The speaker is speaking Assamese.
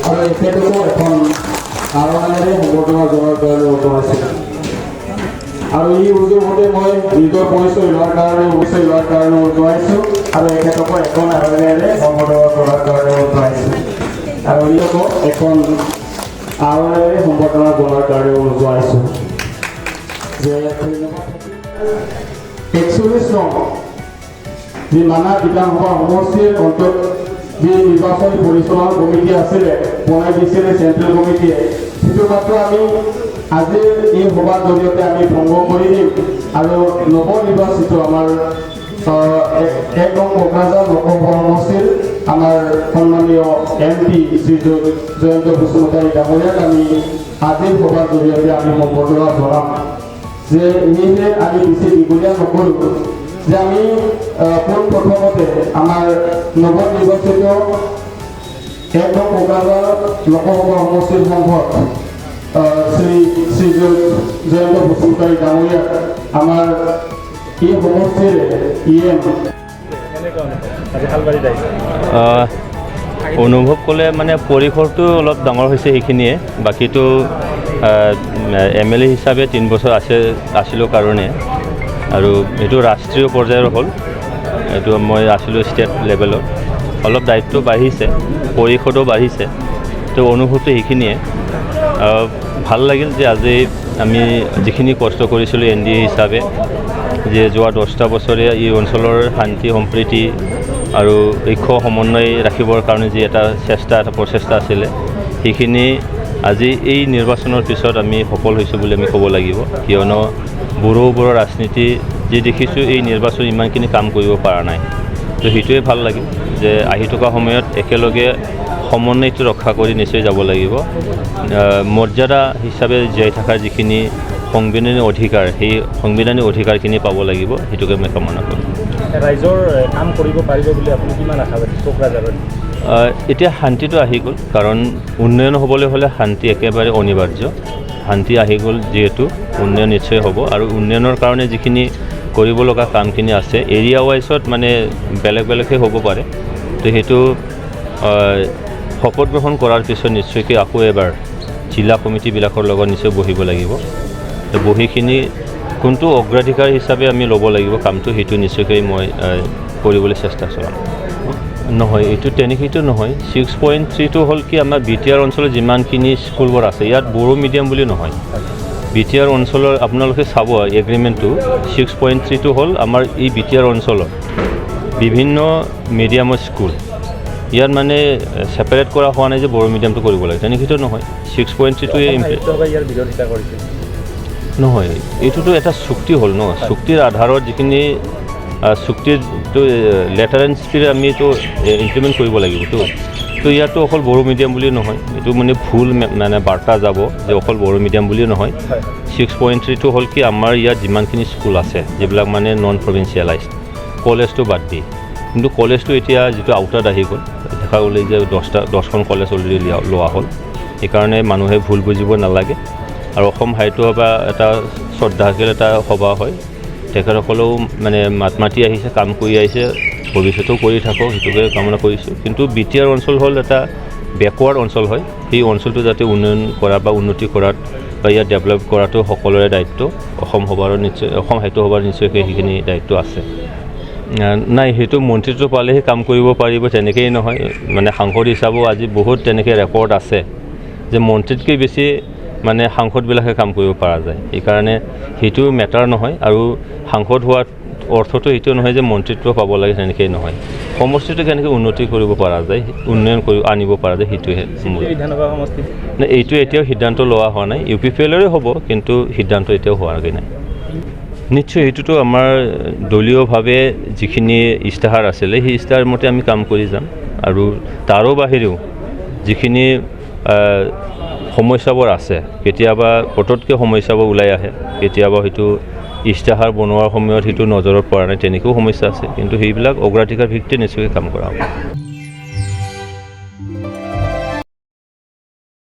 আৰু এখেতকো এখন আৰমানেৰে সম্বৰ্ধনা জনোৱাৰ কাৰণে জনাইছিল। আৰু এই উদ্যোগতে মই নিজৰ পৰিচয় লোৱাৰ কাৰণে জনাইছোঁ আৰু এখেতকো এখন আৰমানেৰে সম্বৰ্ধনা জনোৱাৰ কাৰণে জনাইছোঁ আৰু ইহঁতকো এখন আৰমানেৰে সম্বৰ্ধনা জনোৱাৰ কাৰণে জনাইছোঁ যে 41 নং যি মানা বিধানসভা সমষ্টিৰ অন্তত যি নিৰ্বাচনী পৰিচালনা কমিটি আছিলে বনাই দিছিলে চেণ্ট্ৰেল কমিটিয়ে, সেইটো মাত্ৰ আমি আজিৰ এই সভাৰ জৰিয়তে আমি ভংগ কৰি দিম আৰু নৱনিৰ্বাচিত আমাৰ 1 নং কোকৰাঝাৰ লোকসভা সমষ্টিৰ আমাৰ সন্মানীয় MP শ্ৰী জয়ন্ত বসুমতাৰী ডাঙৰীয়াক আমি আজিৰ সভাৰ জৰিয়তে আমি সম্বৰ্ধনা জনাম যে সেয়েহে আমি বেছি দীঘলীয়া নকৰোঁ যে আমি পোনপ্ৰথমতে আমাৰ নৱনিৰ্বাচিত 1 নং কোকৰাঝাৰ লোকসভা সমষ্টিৰ সাংসদ শ্ৰী জয়ন্ত বসুমতাৰী ডাঙৰীয়াক আমাৰ এই সমষ্টিৰ অনুভৱ ক'লে মানে পৰিসৰটো অলপ ডাঙৰ হৈছে সেইখিনিয়ে, বাকীটো MLA হিচাপে 3 বছৰ আছিলোঁ কাৰণে আৰু এইটো ৰাষ্ট্ৰীয় পৰ্যায়ৰ হ'ল, এইটো মই আছিলোঁ ষ্টেট লেভেলত, অলপ দায়িত্ব বাঢ়িছে, পৰিসৰো বাঢ়িছে, তো অনুভৱটো সেইখিনিয়ে। ভাল লাগিল যে আজি আমি যিখিনি কষ্ট কৰিছিলোঁ NDA হিচাপে, যে যোৱা 10টা বছৰে এই অঞ্চলৰ শান্তি সম্প্ৰীতি আৰু ঐক্য সমন্বয় ৰাখিবৰ কাৰণে যি এটা প্ৰচেষ্টা আছিলে, সেইখিনি আজি এই নিৰ্বাচনৰ পিছত আমি সফল হৈছোঁ বুলি আমি ক'ব লাগিব। কিয়নো বড়োবোৰৰ ৰাজনীতি যি দেখিছোঁ এই নিৰ্বাচন ইমানখিনি কাম কৰিব পৰা নাই, তো সেইটোৱে ভাল লাগিল যে আহি থকা সময়ত একেলগে সমন্বয়টো ৰক্ষা কৰি নিশ্চয় যাব লাগিব। মৰ্যাদা হিচাপে জীয়াই থকাৰ যিখিনি সংবিধানিক অধিকাৰ, সেই সংবিধানিক অধিকাৰখিনি পাব লাগিব, সেইটোকে মই কামনা কৰোঁ। ৰাইজৰ কাম কৰিব পাৰিব বুলি আপুনি কিমান আশাবাদী কোকৰাঝাৰত? এতিয়া শান্তিটো আহি গ'ল, কাৰণ উন্নয়ন হ'বলৈ হ'লে শান্তি একেবাৰে অনিবাৰ্য। শান্তি আহি গ'ল যিহেতু উন্নয়ন নিশ্চয় হ'ব, আৰু উন্নয়নৰ কাৰণে যিখিনি কৰিব লগা কামখিনি আছে এৰিয়া ৱাইজত মানে বেলেগহে হ'ব পাৰে, তো সেইটো শপত গ্ৰহণ কৰাৰ পিছত নিশ্চয়কৈ আকৌ এবাৰ জিলা কমিটিবিলাকৰ লগত নিশ্চয় বহিব লাগিব। তো বহিখিনি কোনটো অগ্ৰাধিকাৰ হিচাপে আমি ল'ব লাগিব কামটো, সেইটো নিশ্চয়কৈ মই কৰিবলৈ চেষ্টা চলাম। নহয়, এইটো তেনেকৈতো নহয়। 6.3টো হ'ল কি আমাৰ BTR অঞ্চলত যিমানখিনি স্কুলবোৰ আছে ইয়াত বড়ো মিডিয়াম বুলি নহয়। BTR অঞ্চলৰ আপোনালোকে চাব এগ্ৰিমেণ্টটো, 6.3টো হ'ল আমাৰ এই BTR অঞ্চলত বিভিন্ন মিডিয়ামৰ স্কুল, ইয়াত মানে ছেপাৰেট কৰা হোৱা নাই যে বড়ো মিডিয়ামটো কৰিব লাগে, তেনেকৈতো নহয়। 6.3টোৱে ইয়াৰ বিৰোধিতা কৰিছে নহয়, এইটোতো এটা চুক্তি হ'ল ন, চুক্তিৰ আধাৰত যিখিনি চুক্তিটো লেটাৰ এণ্ড স্পিৰিট আমিতো ইমপ্লিমেণ্ট কৰিব লাগিবতো। তো ইয়াতো অকল বড়ো মিডিয়াম বুলি নহয়, এইটো মানে ভুল মানে বাৰ্তা যাব যে অকল বড়ো মিডিয়াম বুলি নহয়। 6.3টো হ'ল কি আমাৰ ইয়াত যিমানখিনি স্কুল আছে যিবিলাক মানে নন প্ৰভিঞ্চিয়েলাইজ, কলেজটো বাদ দি, কিন্তু কলেজটো এতিয়া যিটো আউটাৰত আহি গ'ল, দেখা গ'লে যে 10খন কলেজ অলৰেডি লোৱা হ'ল, সেইকাৰণে মানুহে ভুল বুজিব নালাগে। আৰু অসম সাহিত্য সভা এটা শ্ৰদ্ধাশীল এটা সভা হয়, তেখেতসকলেও মানে মাত মাতি আহিছে, কাম কৰি আহিছে, ভৱিষ্যতেও কৰি থাকক, সেইটোকে কামনা কৰিছোঁ। কিন্তু BTR অঞ্চল হ'ল এটা বেকৱাৰ্ড অঞ্চল হয়, সেই অঞ্চলটো যাতে উন্নয়ন কৰা বা উন্নতি কৰাত বা ইয়াত ডেভেলপ কৰাটো সকলোৰে দায়িত্ব। অসম সাহিত্য সভাৰ নিশ্চয়কৈ সেইখিনি দায়িত্ব আছে। নাই, সেইটো মন্ত্ৰীত্ব পালেহে কাম কৰিব পাৰিব তেনেকেই নহয়। মানে সাংসদ হিচাপেও আজি বহুত তেনেকৈ ৰেকৰ্ড আছে যে মন্ত্ৰীতকৈ বেছি মানে সাংসদবিলাকে কাম কৰিব পৰা যায়, সেইকাৰণে সেইটো মেটাৰ নহয়। আৰু সাংসদ হোৱাৰ অৰ্থটো এইটো নহয় যে মন্ত্ৰীত্ব পাব লাগে, তেনেকেই নহয়। সমষ্টিটো কেনেকৈ উন্নতি কৰিব পৰা যায়, উন্নয়ন আনিব পৰা যায়, সেইটোহে নাই। এইটো এতিয়াও সিদ্ধান্ত লোৱা হোৱা নাই, UPPLৰে হ'ব, কিন্তু সিদ্ধান্ত এতিয়াও হোৱাগৈ নাই। নিশ্চয় এইটোতো আমাৰ দলীয়ভাৱে যিখিনি ইস্তাহাৰ আছিলে সেই ইস্তাহাৰ মতে আমি কাম কৰি যাম, আৰু তাৰো বাহিৰেও যিখিনি সমস্যাবোৰ আছে, কেতিয়াবা পটককৈ সমস্যাবোৰ ওলাই আহে, কেতিয়াবা হয়তো ইস্তাহাৰ বনোৱাৰ সময়ত সেইটো নজৰত পৰা নাই, তেনেকৈও সমস্যা আছে, কিন্তু সেইবিলাক অগ্ৰাধিকাৰ ভিত্তিত নিশ্চয়কৈ কাম কৰা হ'ব।